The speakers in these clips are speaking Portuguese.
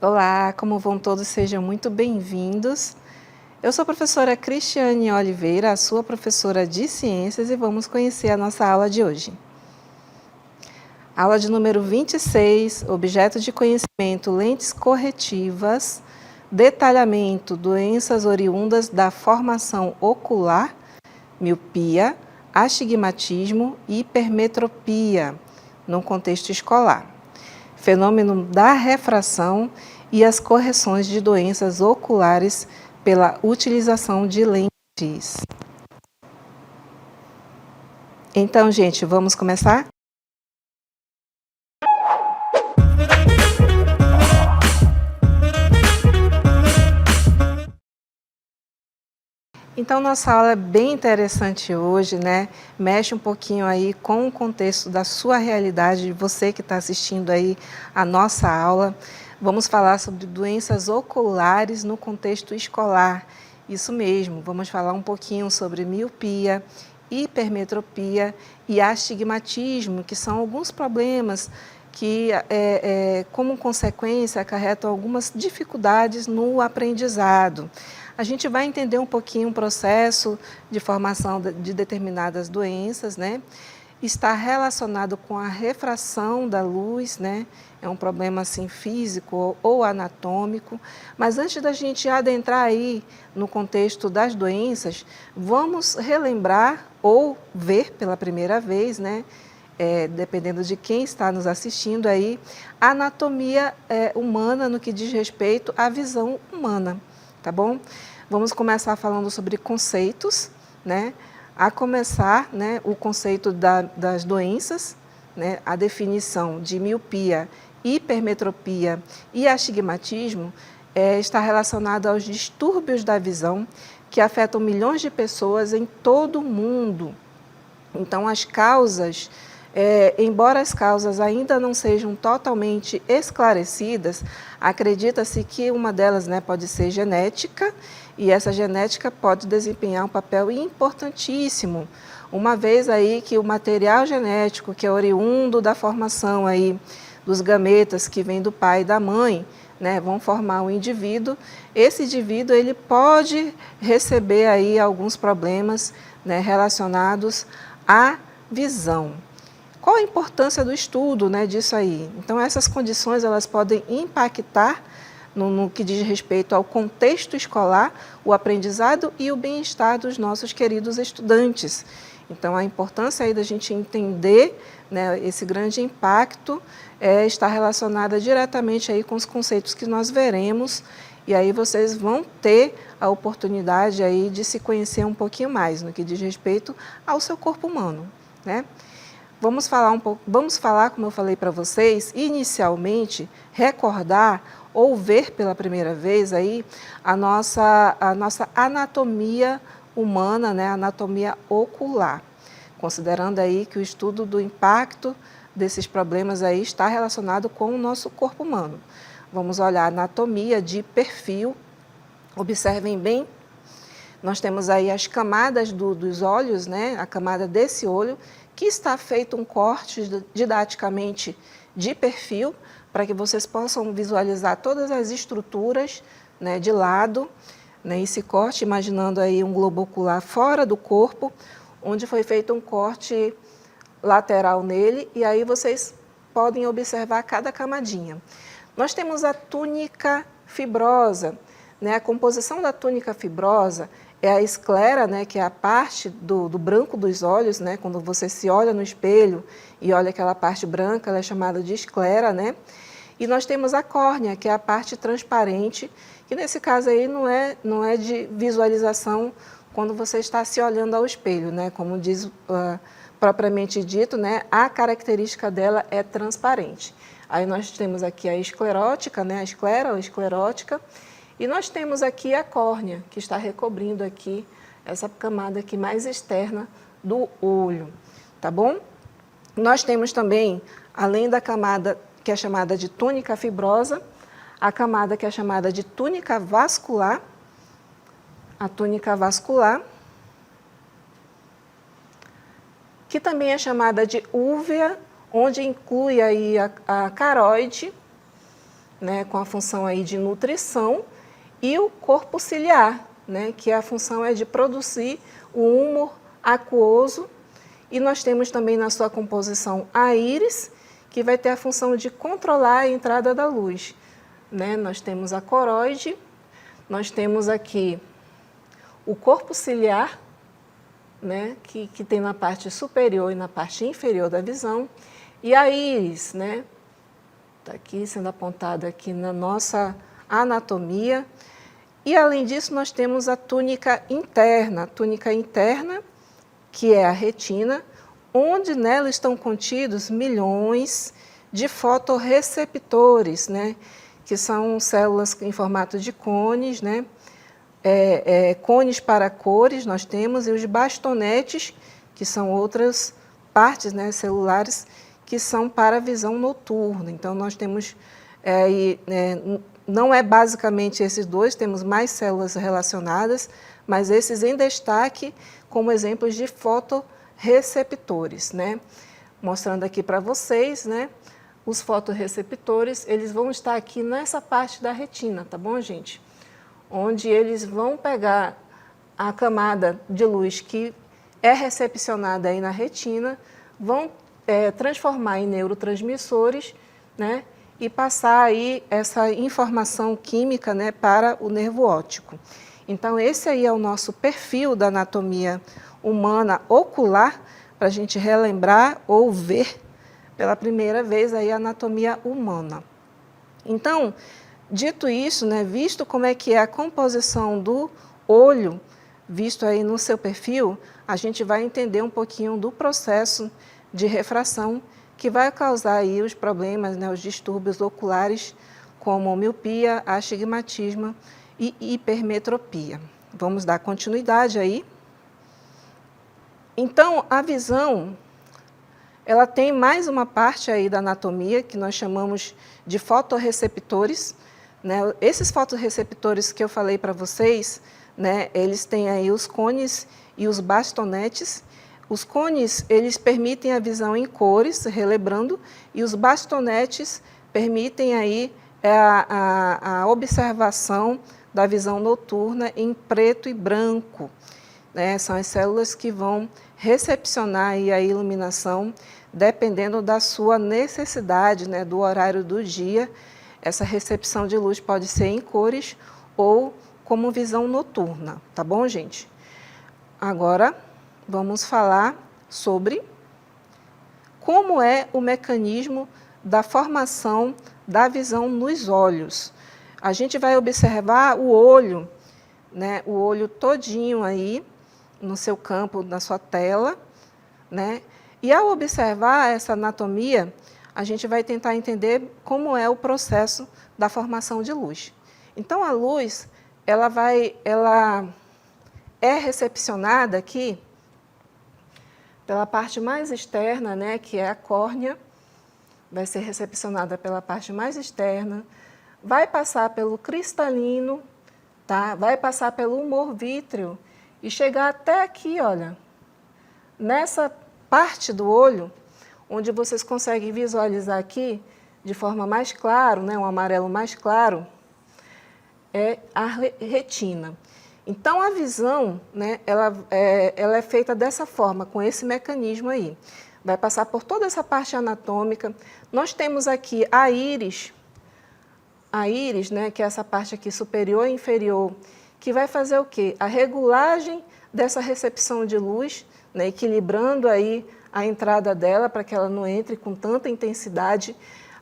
Olá, como vão todos? Sejam muito bem-vindos. Eu sou a professora Cristiane Oliveira, a sua professora de Ciências, e vamos conhecer a nossa aula de hoje. Aula de número 26, objeto de conhecimento, lentes corretivas, detalhamento, doenças oriundas da formação ocular, miopia, astigmatismo e hipermetropia, no contexto escolar. Fenômeno da refração e as correções de doenças oculares pela utilização de lentes. Então, gente, vamos começar? Então, nossa aula é bem interessante hoje, né? Mexe um pouquinho aí com o contexto da sua realidade, você que está assistindo aí a nossa aula. Vamos falar sobre doenças oculares no contexto escolar. Isso mesmo, vamos falar um pouquinho sobre miopia, hipermetropia e astigmatismo, que são alguns problemas que, como consequência, acarretam algumas dificuldades no aprendizado. A gente vai entender um pouquinho o processo de formação de determinadas doenças, né? Está relacionado com a refração da luz, né? É um problema assim físico ou anatômico. Mas antes da gente adentrar aí no contexto das doenças, vamos relembrar ou ver pela primeira vez, né? Dependendo de quem está nos assistindo aí, a anatomia humana no que diz respeito à visão humana, tá bom? Vamos começar falando sobre conceitos, né? A começar, né, o conceito das doenças, né, a definição de miopia, hipermetropia e astigmatismo está relacionada aos distúrbios da visão que afetam milhões de pessoas em todo o mundo. Então, as causas, embora as causas ainda não sejam totalmente esclarecidas, acredita-se que uma delas, né, pode ser genética, e essa genética pode desempenhar um papel importantíssimo, uma vez aí que o material genético, que é oriundo da formação aí dos gametas que vem do pai e da mãe, né, vão formar um indivíduo. Esse indivíduo ele pode receber aí alguns problemas, né, relacionados à visão. Qual a importância do estudo, né, disso aí? Então, essas condições elas podem impactar no que diz respeito ao contexto escolar, o aprendizado e o bem-estar dos nossos queridos estudantes. Então, a importância aí da gente entender, né, esse grande impacto está relacionada diretamente aí com os conceitos que nós veremos, e aí vocês vão ter a oportunidade aí de se conhecer um pouquinho mais no que diz respeito ao seu corpo humano, né? Vamos falar, como eu falei para vocês, inicialmente, recordar ou ver pela primeira vez aí a nossa anatomia humana, né, a anatomia ocular, considerando aí que o estudo do impacto desses problemas aí está relacionado com o nosso corpo humano. Vamos olhar a anatomia de perfil, observem bem. Nós temos aí as camadas dos olhos, né? A camada desse olho, que está feito um corte didaticamente de perfil, para que vocês possam visualizar todas as estruturas, né, de lado, né, esse corte, imaginando aí um globo ocular fora do corpo, onde foi feito um corte lateral nele, e aí vocês podem observar cada camadinha. Nós temos a túnica fibrosa, né? A composição da túnica fibrosa é a esclera, né, que é a parte do branco dos olhos, né, quando você se olha no espelho e olha aquela parte branca, ela é chamada de esclera, né? E nós temos a córnea, que é a parte transparente, que nesse caso aí não é de visualização quando você está se olhando ao espelho, né? Como diz propriamente dito, né, a característica dela é transparente. Aí nós temos aqui a esclerótica, né, a esclera ou esclerótica, e nós temos aqui a córnea, que está recobrindo aqui essa camada aqui mais externa do olho, tá bom? Nós temos também, além da camada que é chamada de túnica fibrosa, a camada que é chamada de túnica vascular, a túnica vascular, que também é chamada de úvea, onde inclui aí a caroide, né, com a função aí de nutrição, e o corpo ciliar, né, que a função é de produzir o humor aquoso, e nós temos também na sua composição a íris, que vai ter a função de controlar a entrada da luz, né? Nós temos a coroide, nós temos aqui o corpo ciliar, né, que tem na parte superior e na parte inferior da visão, e a íris, né, está aqui sendo apontada aqui na nossa anatomia. E além disso nós temos a túnica interna, que é a retina, onde nela estão contidos milhões de fotorreceptores, né, que são células em formato de cones, né, cones para cores nós temos, e os bastonetes, que são outras partes, né, celulares, que são para a visão noturna. Então, nós temos, não é basicamente esses dois, temos mais células relacionadas, mas esses em destaque como exemplos de fotorreceptores, né? Mostrando aqui para vocês, né, os fotorreceptores, eles vão estar aqui nessa parte da retina, tá bom, gente? Onde eles vão pegar a camada de luz que é recepcionada aí na retina, vão transformar em neurotransmissores, né, e passar aí essa informação química, né, para o nervo óptico. Então, esse aí é o nosso perfil da anatomia humana ocular, para a gente relembrar ou ver pela primeira vez aí a anatomia humana. Então, dito isso, né, visto como é que é a composição do olho, visto aí no seu perfil, a gente vai entender um pouquinho do processo de refração que vai causar aí os problemas, né, os distúrbios oculares, como miopia, astigmatismo e hipermetropia. Vamos dar continuidade aí. Então, a visão, ela tem mais uma parte aí da anatomia que nós chamamos de fotorreceptores, né? Esses fotorreceptores que eu falei para vocês, né, eles têm aí os cones e os bastonetes. Os cones, eles permitem a visão em cores, relembrando, e os bastonetes permitem aí a observação da visão noturna em preto e branco, né? São as células que vão recepcionar aí a iluminação dependendo da sua necessidade, né, do horário do dia. Essa recepção de luz pode ser em cores ou como visão noturna, tá bom, gente? Agora, vamos falar sobre como é o mecanismo da formação da visão nos olhos. A gente vai observar o olho, né, o olho todinho aí no seu campo, na sua tela, né? E ao observar essa anatomia, a gente vai tentar entender como é o processo da formação de luz. Então, a luz, ela é recepcionada aqui pela parte mais externa, né, que é a córnea, vai ser recepcionada pela parte mais externa, vai passar pelo cristalino, tá? Vai passar pelo humor vítreo e chegar até aqui, olha, nessa parte do olho, onde vocês conseguem visualizar aqui, de forma mais clara, né, um amarelo mais claro, é a retina. Então, a visão, né, ela é feita dessa forma, com esse mecanismo aí. Vai passar por toda essa parte anatômica. Nós temos aqui a íris, né, que é essa parte aqui superior e inferior, que vai fazer o quê? A regulagem dessa recepção de luz, né, equilibrando aí a entrada dela para que ela não entre com tanta intensidade.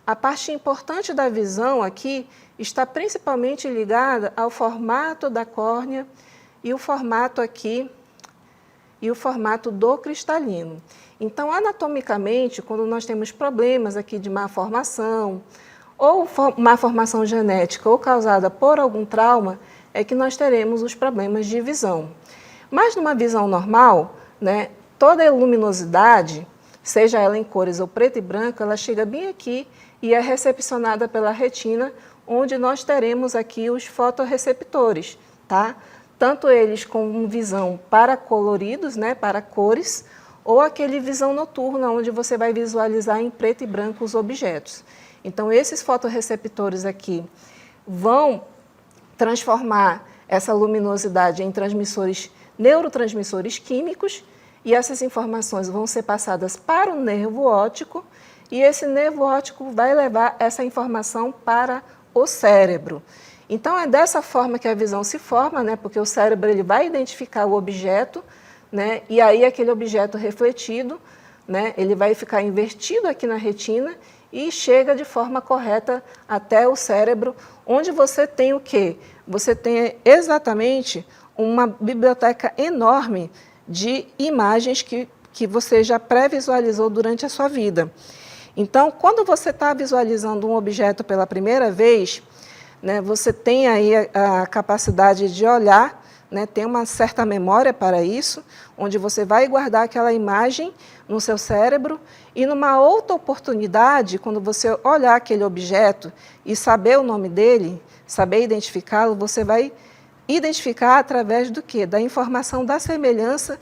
A parte importante da visão aqui está principalmente ligada ao formato da córnea e o formato aqui e o formato do cristalino. Então, anatomicamente, quando nós temos problemas aqui de má formação, ou má formação genética ou causada por algum trauma, é que nós teremos os problemas de visão. Mas numa visão normal, né, toda a luminosidade, seja ela em cores ou preto e branco, ela chega bem aqui e é recepcionada pela retina, onde nós teremos aqui os fotorreceptores, tá? Tanto eles com visão para coloridos, né, para cores, ou aquele visão noturna, onde você vai visualizar em preto e branco os objetos. Então, esses fotorreceptores aqui vão transformar essa luminosidade em neurotransmissores químicos, e essas informações vão ser passadas para o nervo óptico, e esse nervo óptico vai levar essa informação para o cérebro. Então, é dessa forma que a visão se forma, né? Porque o cérebro ele vai identificar o objeto, né? E aí aquele objeto refletido, né? Ele vai ficar invertido aqui na retina e chega de forma correta até o cérebro, onde você tem o quê? Você tem exatamente uma biblioteca enorme de imagens que você já pré-visualizou durante a sua vida. Então, quando você está visualizando um objeto pela primeira vez, né, você tem aí a capacidade de olhar, né, tem uma certa memória para isso, onde você vai guardar aquela imagem no seu cérebro, e numa outra oportunidade, quando você olhar aquele objeto e saber o nome dele, saber identificá-lo, você vai identificar através do quê? Da informação da semelhança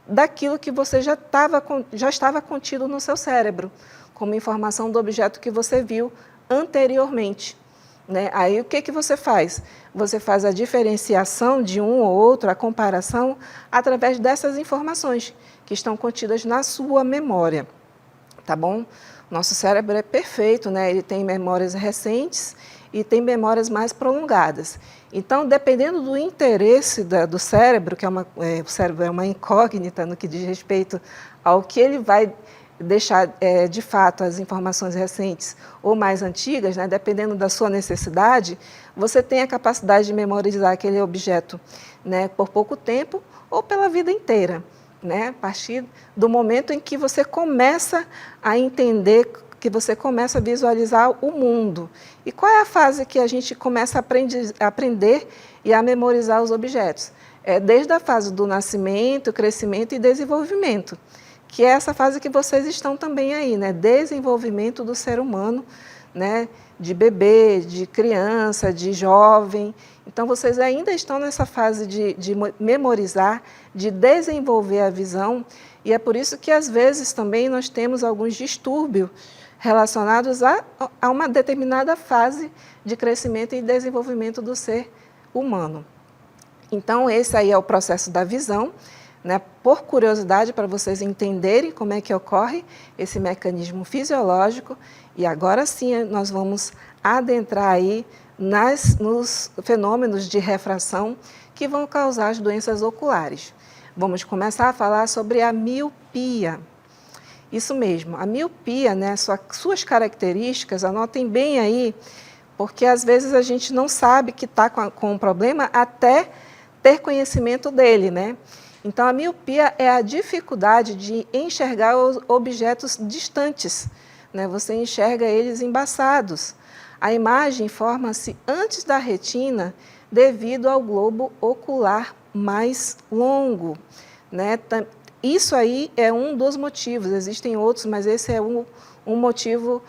daquilo que você já estava contido no seu cérebro, como informação do objeto que você viu anteriormente. Né? Aí o que você faz? Você faz a diferenciação de um ou outro, a comparação, através dessas informações que estão contidas na sua memória. Tá bom? Nosso cérebro é perfeito, né? Ele tem memórias recentes e tem memórias mais prolongadas. Então, dependendo do interesse do cérebro, que o cérebro é uma incógnita no que diz respeito ao que ele vai deixar de fato as informações recentes ou mais antigas, né, dependendo da sua necessidade, você tem a capacidade de memorizar aquele objeto, né, por pouco tempo ou pela vida inteira, né, a partir do momento em que você começa a entender, que você começa a visualizar o mundo. E qual é a fase que a gente começa a aprender e a memorizar os objetos? É desde a fase do nascimento, crescimento e desenvolvimento, que é essa fase que vocês estão também aí, né? Desenvolvimento do ser humano, né? De bebê, de criança, de jovem. Então, vocês ainda estão nessa fase de memorizar, de desenvolver a visão, e é por isso que, às vezes, também nós temos alguns distúrbios relacionados a uma determinada fase de crescimento e desenvolvimento do ser humano. Então, esse aí é o processo da visão, né, por curiosidade, para vocês entenderem como é que ocorre esse mecanismo fisiológico. E agora sim nós vamos adentrar aí nos fenômenos de refração que vão causar as doenças oculares. Vamos começar a falar sobre a miopia. Isso mesmo, a miopia, né, suas características, anotem bem aí, porque às vezes a gente não sabe que está com um problema até ter conhecimento dele, né? Então, a miopia é a dificuldade de enxergar os objetos distantes, né? Você enxerga eles embaçados. A imagem forma-se antes da retina devido ao globo ocular mais longo, né? Isso aí é um dos motivos, existem outros, mas esse é um motivo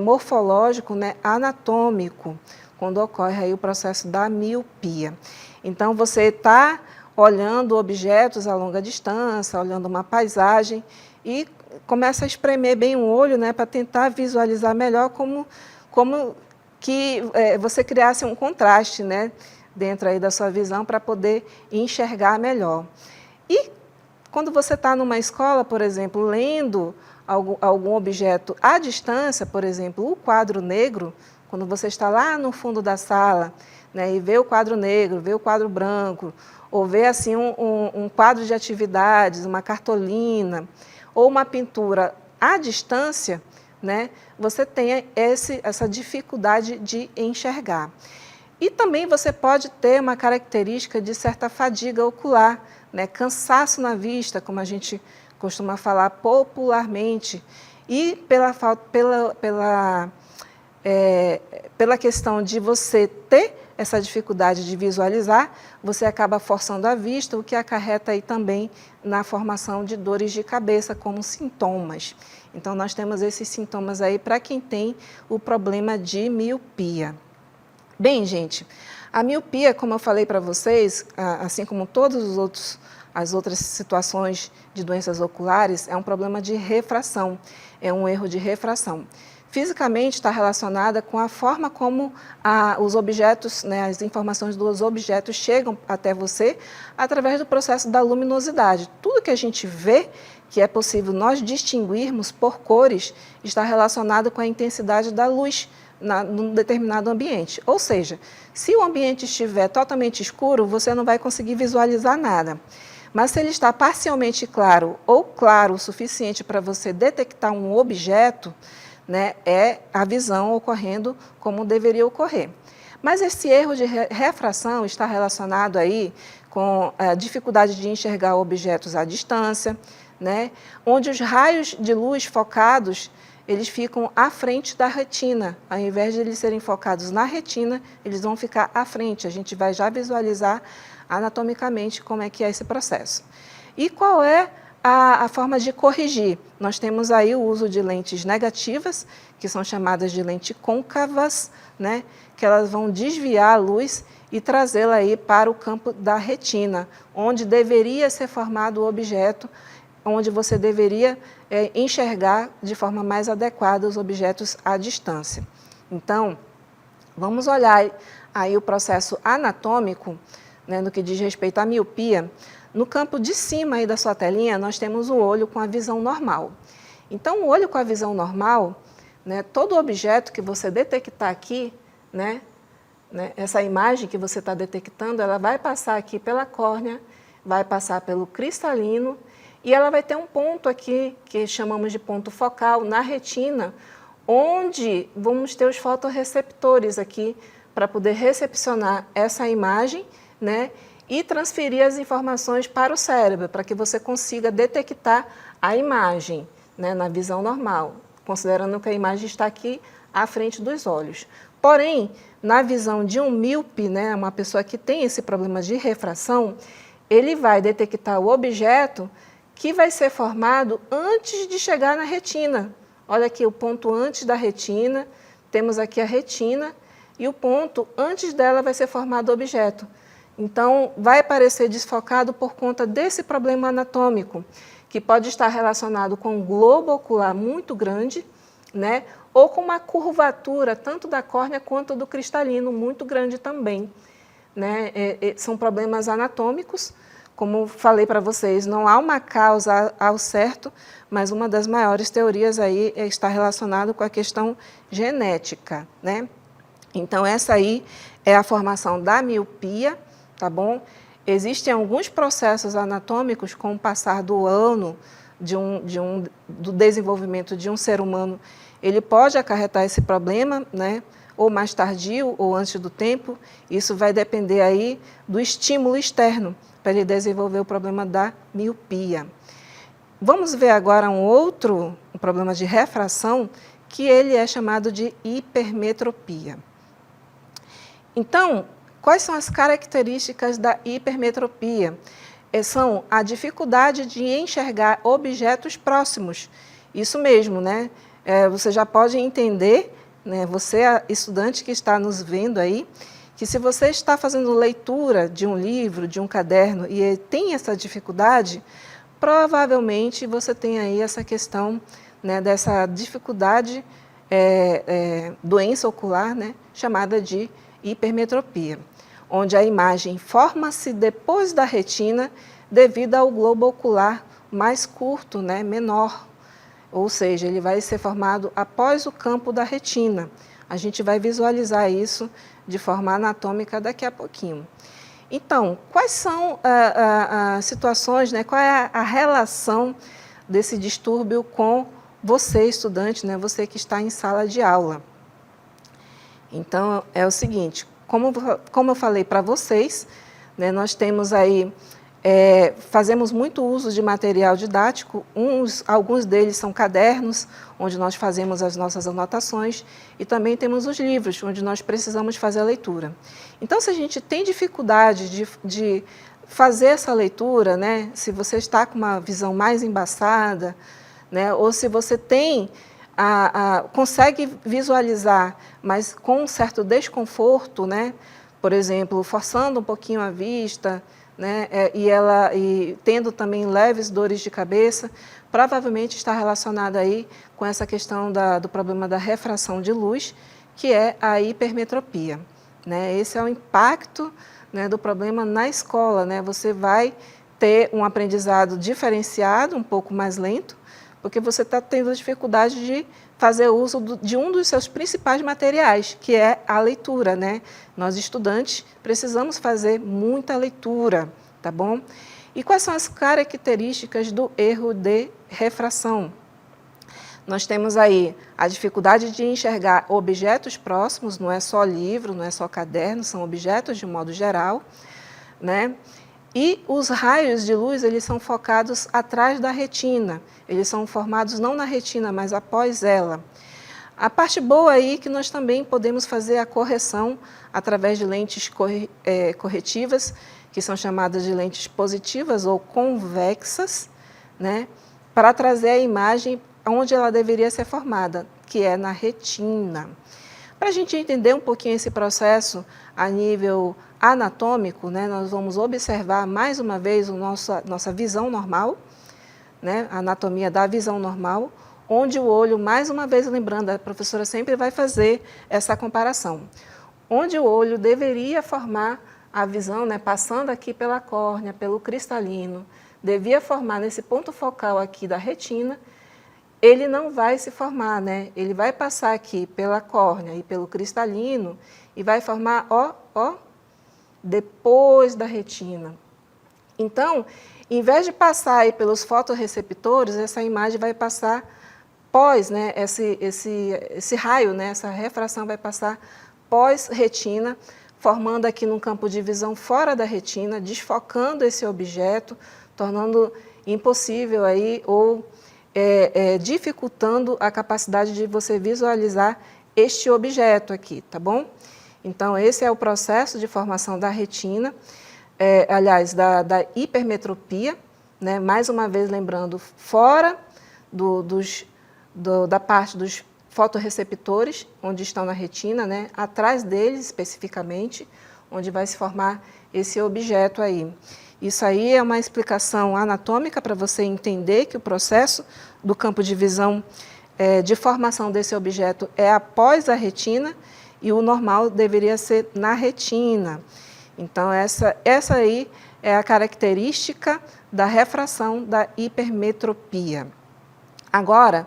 morfológico, né? Anatômico, quando ocorre aí o processo da miopia. Então, você está olhando objetos a longa distância, olhando uma paisagem e começa a espremer bem o olho, né, para tentar visualizar melhor como que você criasse um contraste, né, dentro aí da sua visão para poder enxergar melhor. E quando você está numa escola, por exemplo, lendo algum objeto à distância, por exemplo, o quadro negro, quando você está lá no fundo da sala, né, e vê o quadro negro, vê o quadro branco, ou vê assim, um quadro de atividades, uma cartolina, ou uma pintura à distância, né, você tem essa dificuldade de enxergar. E também você pode ter uma característica de certa fadiga ocular, né, cansaço na vista, como a gente costuma falar popularmente, e pela questão de você ter essa dificuldade de visualizar, você acaba forçando a vista, o que acarreta aí também na formação de dores de cabeça como sintomas. Então, nós temos esses sintomas aí para quem tem o problema de miopia. Bem, gente, a miopia, como eu falei para vocês, assim como todas as outras situações de doenças oculares, é um problema de refração, é um erro de refração. fisicamente está relacionada com a forma como os objetos, né, as informações dos objetos chegam até você através do processo da luminosidade. Tudo que a gente vê, que é possível nós distinguirmos por cores, está relacionado com a intensidade da luz num determinado ambiente. Ou seja, se o ambiente estiver totalmente escuro, você não vai conseguir visualizar nada. Mas se ele está parcialmente claro ou claro o suficiente para você detectar um objeto, né, é a visão ocorrendo como deveria ocorrer. Mas esse erro de refração está relacionado aí com a dificuldade de enxergar objetos à distância, né, onde os raios de luz focados, eles ficam à frente da retina. Ao invés de eles serem focados na retina, eles vão ficar à frente. A gente vai já visualizar anatomicamente como é que é esse processo. E qual é a forma de corrigir? Nós temos aí o uso de lentes negativas, que são chamadas de lentes côncavas, né, que elas vão desviar a luz e trazê-la aí para o campo da retina, onde deveria ser formado o objeto, onde você deveria enxergar de forma mais adequada os objetos à distância. Então, vamos olhar aí o processo anatômico, né, no que diz respeito à miopia. No campo de cima aí da sua telinha, nós temos o olho com a visão normal. Então, o olho com a visão normal, né, todo objeto que você detectar aqui, né, essa imagem que você está detectando, ela vai passar aqui pela córnea, vai passar pelo cristalino, e ela vai ter um ponto aqui, que chamamos de ponto focal, na retina, onde vamos ter os fotorreceptores aqui, para poder recepcionar essa imagem, né, e transferir as informações para o cérebro, para que você consiga detectar a imagem, né, na visão normal, considerando que a imagem está aqui à frente dos olhos. Porém, na visão de um míope, né, uma pessoa que tem esse problema de refração, ele vai detectar o objeto que vai ser formado antes de chegar na retina. Olha aqui o ponto antes da retina, temos aqui a retina, e o ponto antes dela vai ser formado o objeto. Então, vai parecer desfocado por conta desse problema anatômico, que pode estar relacionado com um globo ocular muito grande, né, ou com uma curvatura tanto da córnea quanto do cristalino muito grande também, né? São problemas anatômicos, como falei para vocês, não há uma causa ao certo, mas uma das maiores teorias aí está relacionada com a questão genética, né? Então, essa aí é a formação da miopia, tá bom? Existem alguns processos anatômicos com o passar do ano, do desenvolvimento de um ser humano, ele pode acarretar esse problema, né? Ou mais tardio ou antes do tempo. Isso vai depender aí do estímulo externo para ele desenvolver o problema da miopia. Vamos ver agora um problema de refração, que ele é chamado de hipermetropia. Então, quais são as características da hipermetropia? São a dificuldade de enxergar objetos próximos. Isso mesmo, né? Você já pode entender, né, você, estudante que está nos vendo aí, que se você está fazendo leitura de um livro, de um caderno, e tem essa dificuldade, provavelmente você tem aí essa questão, né, dessa dificuldade, doença ocular, né, chamada de hipermetropia, onde a imagem forma-se depois da retina devido ao globo ocular mais curto, né, menor. Ou seja, ele vai ser formado após o campo da retina. A gente vai visualizar isso de forma anatômica daqui a pouquinho. Então, quais são as situações, né, qual é a relação desse distúrbio com você, estudante, né, você que está em sala de aula? Então, é o seguinte, como eu falei para vocês, né, nós temos aí, fazemos muito uso de material didático, alguns deles são cadernos, onde nós fazemos as nossas anotações, e também temos os livros, onde nós precisamos fazer a leitura. Então, se a gente tem dificuldade de fazer essa leitura, né, se você está com uma visão mais embaçada, né, ou se você tem consegue visualizar, mas com um certo desconforto, né, por exemplo, forçando um pouquinho a vista, né, e tendo também leves dores de cabeça, provavelmente está relacionada aí com essa questão do problema da refração de luz, que é a hipermetropia, né? Esse é o impacto, né, do problema na escola, né? Você vai ter um aprendizado diferenciado, um pouco mais lento, porque você está tendo dificuldade de fazer uso de um dos seus principais materiais, que é a leitura, né? Nós, estudantes, precisamos fazer muita leitura, tá bom? E quais são as características do erro de refração? Nós temos aí a dificuldade de enxergar objetos próximos, não é só livro, não é só caderno, são objetos de modo geral, né? E os raios de luz, eles são focados atrás da retina, eles são formados não na retina, mas após ela. A parte boa aí é que nós também podemos fazer a correção através de lentes corretivas, que são chamadas de lentes positivas ou convexas, né, para trazer a imagem onde ela deveria ser formada, que é na retina. Para a gente entender um pouquinho esse processo a nível anatômico, né, nós vamos observar mais uma vez nossa visão normal, né, a anatomia da visão normal, onde o olho, mais uma vez lembrando, a professora sempre vai fazer essa comparação, onde o olho deveria formar a visão, né, passando aqui pela córnea, pelo cristalino, devia formar nesse ponto focal aqui da retina, ele não vai se formar, né? Ele vai passar aqui pela córnea e pelo cristalino e vai formar, depois da retina. Então, em vez de passar aí pelos fotorreceptores, essa imagem vai passar pós, né? Esse raio, né? Essa refração vai passar pós-retina, formando aqui num campo de visão fora da retina, desfocando esse objeto, tornando impossível aí ou dificultando a capacidade de você visualizar este objeto aqui, tá bom? Então, esse é o processo de formação da retina, aliás, da hipermetropia, né? Mais uma vez lembrando, fora da parte dos fotorreceptores, onde estão na retina, né? Atrás deles, especificamente, onde vai se formar esse objeto aí. Isso aí é uma explicação anatômica para você entender que o processo do campo de visão de formação desse objeto é após a retina e o normal deveria ser na retina. Então, essa aí é a característica da refração da hipermetropia. Agora,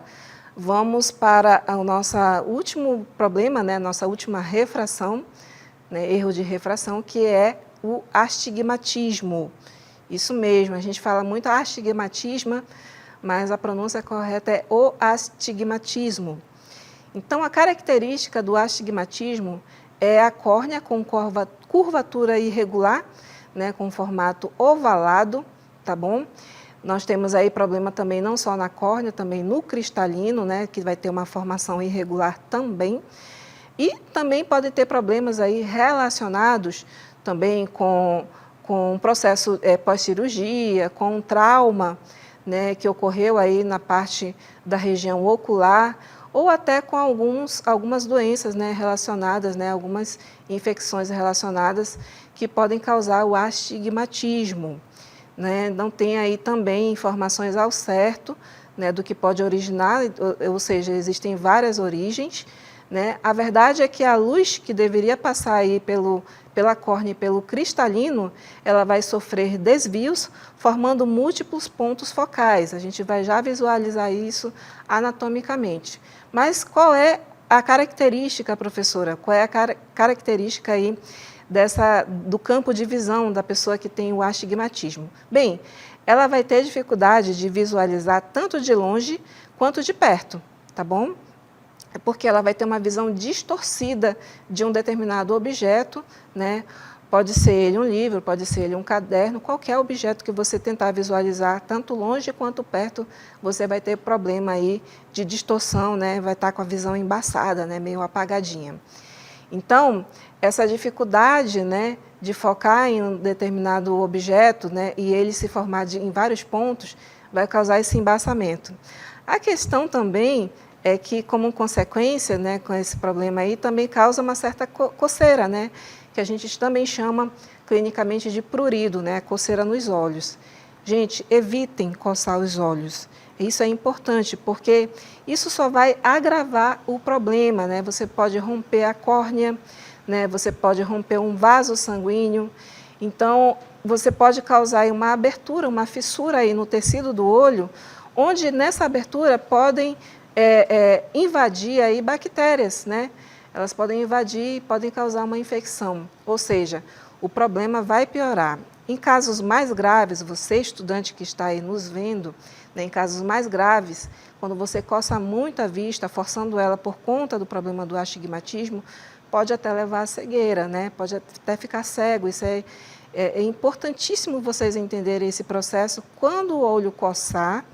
vamos para o nosso último problema, né, nossa última refração, né, erro de refração, que é o astigmatismo. Isso mesmo, a gente fala muito astigmatismo, mas a pronúncia correta é o astigmatismo. Então, a característica do astigmatismo é a córnea com curvatura irregular, né, com formato ovalado, tá bom? Nós temos aí problema também não só na córnea, também no cristalino, né, que vai ter uma formação irregular também. E também pode ter problemas aí relacionados também com um processo pós-cirurgia, com um trauma, né, que ocorreu aí na parte da região ocular, ou até com algumas doenças, né, relacionadas, né, algumas infecções relacionadas que podem causar o astigmatismo, né? Não tem aí também informações ao certo, né, do que pode originar, ou seja, existem várias origens, né? A verdade é que a luz que deveria passar aí pela córnea e pelo cristalino, ela vai sofrer desvios, formando múltiplos pontos focais. A gente vai já visualizar isso anatomicamente. Mas qual é a característica, professora? Qual é a característica aí do campo de visão da pessoa que tem o astigmatismo? Bem, ela vai ter dificuldade de visualizar tanto de longe quanto de perto, tá bom? É porque ela vai ter uma visão distorcida de um determinado objeto, né? Pode ser ele um livro, pode ser ele um caderno, qualquer objeto que você tentar visualizar, tanto longe quanto perto, você vai ter problema aí de distorção, né? Vai estar com a visão embaçada, né? Meio apagadinha. Então, essa dificuldade, né, de focar em um determinado objeto, né, e ele se formar em vários pontos, vai causar esse embaçamento. A questão também é que, como consequência, né, com esse problema aí, também causa uma certa coceira, né? que a gente também chama clinicamente de prurido, né, coceira nos olhos. Gente, evitem coçar os olhos. Isso é importante, porque isso só vai agravar o problema, né? Você pode romper a córnea, né? Você pode romper um vaso sanguíneo. Então, você pode causar uma abertura, uma fissura aí no tecido do olho, onde nessa abertura podem invadir aí bactérias, né? Elas podem invadir e podem causar uma infecção. Ou seja, o problema vai piorar. Em casos mais graves, você estudante que está aí nos vendo, né, em casos mais graves, quando você coça muito a vista, forçando ela por conta do problema do astigmatismo, pode até levar à cegueira, né? Pode até ficar cego. Isso é importantíssimo vocês entenderem esse processo. Quando o olho coçar,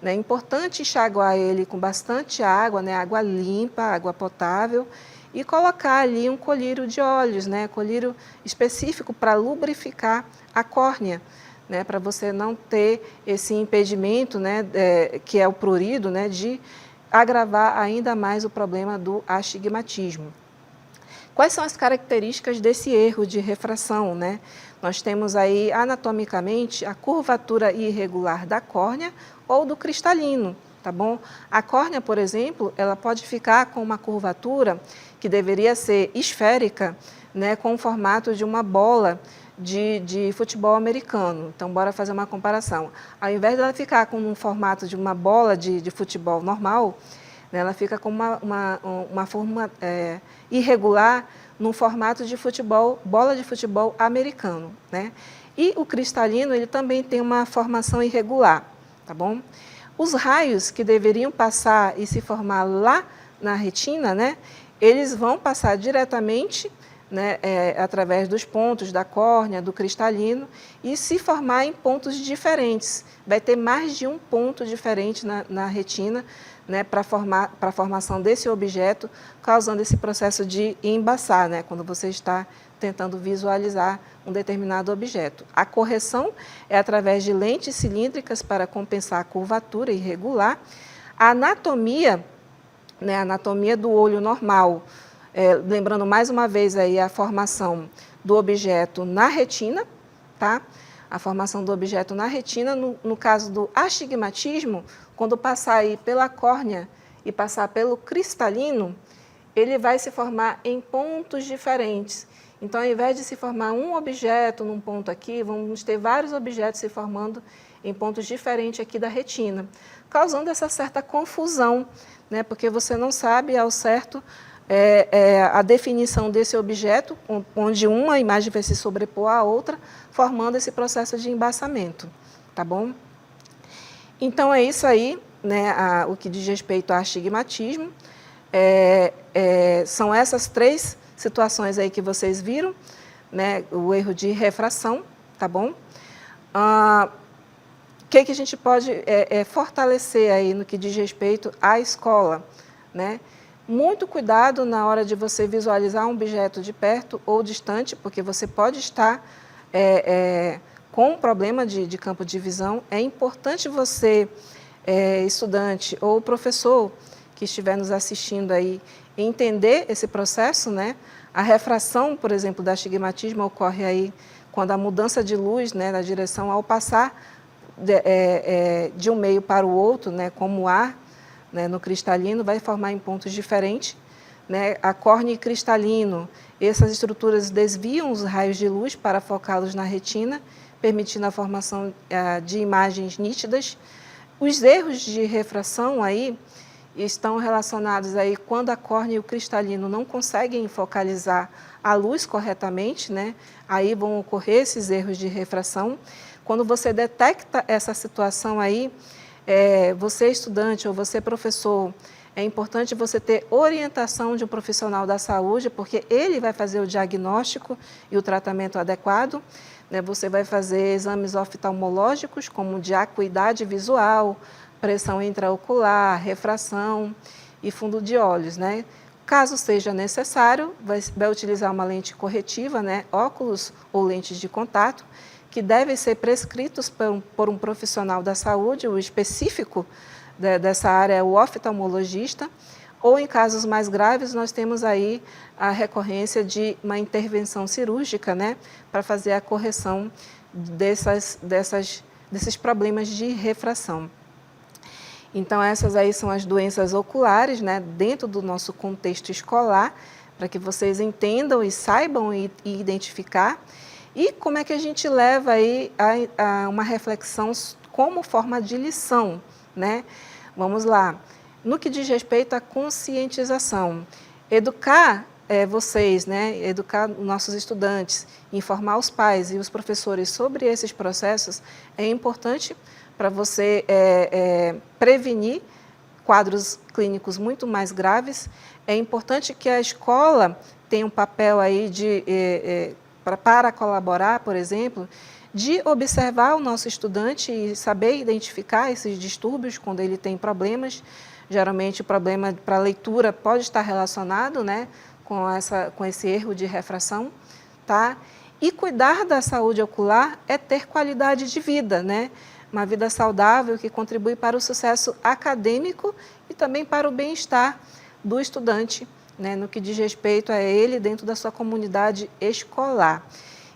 né, é importante enxaguar ele com bastante água, né, água limpa, água potável, e colocar ali um colírio de óleos, né, colírio específico para lubrificar a córnea, né, para você não ter esse impedimento, né, que é o prurido, né, de agravar ainda mais o problema do astigmatismo. Quais são as características desse erro de refração, né? Nós temos aí anatomicamente a curvatura irregular da córnea ou do cristalino, tá bom? A córnea, por exemplo, ela pode ficar com uma curvatura que deveria ser esférica, né, com o formato de uma bola de futebol americano. Então, bora fazer uma comparação. Ao invés dela ficar com um formato de uma bola de futebol normal, né, ela fica com uma forma irregular no formato de futebol, bola de futebol americano, né? E o cristalino, ele também tem uma formação irregular, tá bom? Os raios que deveriam passar e se formar lá na retina, né, eles vão passar diretamente, né, através dos pontos da córnea, do cristalino, e se formar em pontos diferentes. Vai ter mais de um ponto diferente na retina, né, para a formação desse objeto, causando esse processo de embaçar, né, quando você está tentando visualizar um determinado objeto. A correção é através de lentes cilíndricas para compensar a curvatura irregular. A anatomia, né, a anatomia do olho normal, lembrando mais uma vez aí a formação do objeto na retina, tá? A formação do objeto na retina, no caso do astigmatismo, quando passar aí pela córnea e passar pelo cristalino, ele vai se formar em pontos diferentes. Então, ao invés de se formar um objeto num ponto aqui, vamos ter vários objetos se formando em pontos diferentes aqui da retina, causando essa certa confusão, né? Porque você não sabe ao certo a definição desse objeto, onde uma imagem vai se sobrepor à outra, formando esse processo de embaçamento, tá bom? Então, é isso aí, né, o que diz respeito ao astigmatismo. São essas três situações aí que vocês viram, né, o erro de refração, tá bom? O que a gente pode fortalecer aí no que diz respeito à escola, né? Muito cuidado na hora de você visualizar um objeto de perto ou distante, porque você pode estar com um problema de campo de visão. É importante você, estudante ou professor que estiver nos assistindo aí, entender esse processo, né? A refração, por exemplo, do astigmatismo ocorre aí quando a mudança de luz, né, na direção ao passar de um meio para o outro, né, como o ar, né, no cristalino, vai formar em pontos diferentes, né? A córnea e cristalino, essas estruturas desviam os raios de luz para focá-los na retina, permitindo a formação de imagens nítidas. Os erros de refração aí estão relacionados aí quando a córnea e o cristalino não conseguem focalizar a luz corretamente, né? Aí vão ocorrer esses erros de refração. Quando você detecta essa situação aí, você estudante ou você professor, é importante você ter orientação de um profissional da saúde, porque ele vai fazer o diagnóstico e o tratamento adequado, né? Você vai fazer exames oftalmológicos, como de acuidade visual, pressão intraocular, refração e fundo de olhos, né? Caso seja necessário, vai utilizar uma lente corretiva, né? Óculos ou lentes de contato, que devem ser prescritos por um profissional da saúde, o específico dessa área é o oftalmologista, ou em casos mais graves, nós temos aí a recorrência de uma intervenção cirúrgica, né, para fazer a correção desses problemas de refração. Então, essas aí são as doenças oculares, né, dentro do nosso contexto escolar, para que vocês entendam e saibam e identificar. E como é que a gente leva aí a uma reflexão como forma de lição, né? Vamos lá. No que diz respeito à conscientização, educar vocês, né, educar nossos estudantes, informar os pais e os professores sobre esses processos é importante para você prevenir quadros clínicos muito mais graves. É importante que a escola tenha um papel aí para colaborar, por exemplo, de observar o nosso estudante e saber identificar esses distúrbios quando ele tem problemas. Geralmente o problema para a leitura pode estar relacionado, né, com esse erro de refração, tá? E cuidar da saúde ocular é ter qualidade de vida, né? Uma vida saudável que contribui para o sucesso acadêmico e também para o bem-estar do estudante, né, no que diz respeito a ele dentro da sua comunidade escolar.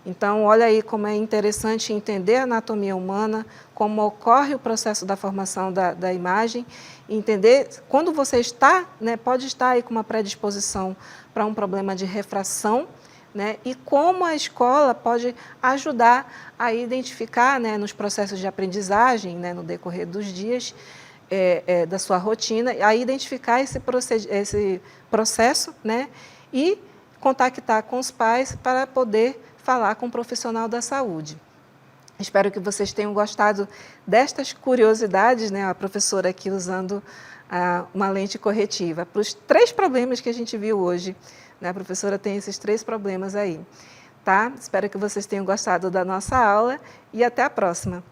Então, olha aí como é interessante entender a anatomia humana, como ocorre o processo da formação da imagem, entender quando você está, né, pode estar aí com uma predisposição para um problema de refração, né, e como a escola pode ajudar a identificar, né, nos processos de aprendizagem, né, no decorrer dos dias da sua rotina, a identificar esse processo, né, e contactar com os pais para poder falar com um profissional da saúde. Espero que vocês tenham gostado destas curiosidades, né, a professora aqui usando uma lente corretiva para os 3 problemas que a gente viu hoje. A professora tem esses 3 problemas aí, tá? Espero que vocês tenham gostado da nossa aula e até a próxima.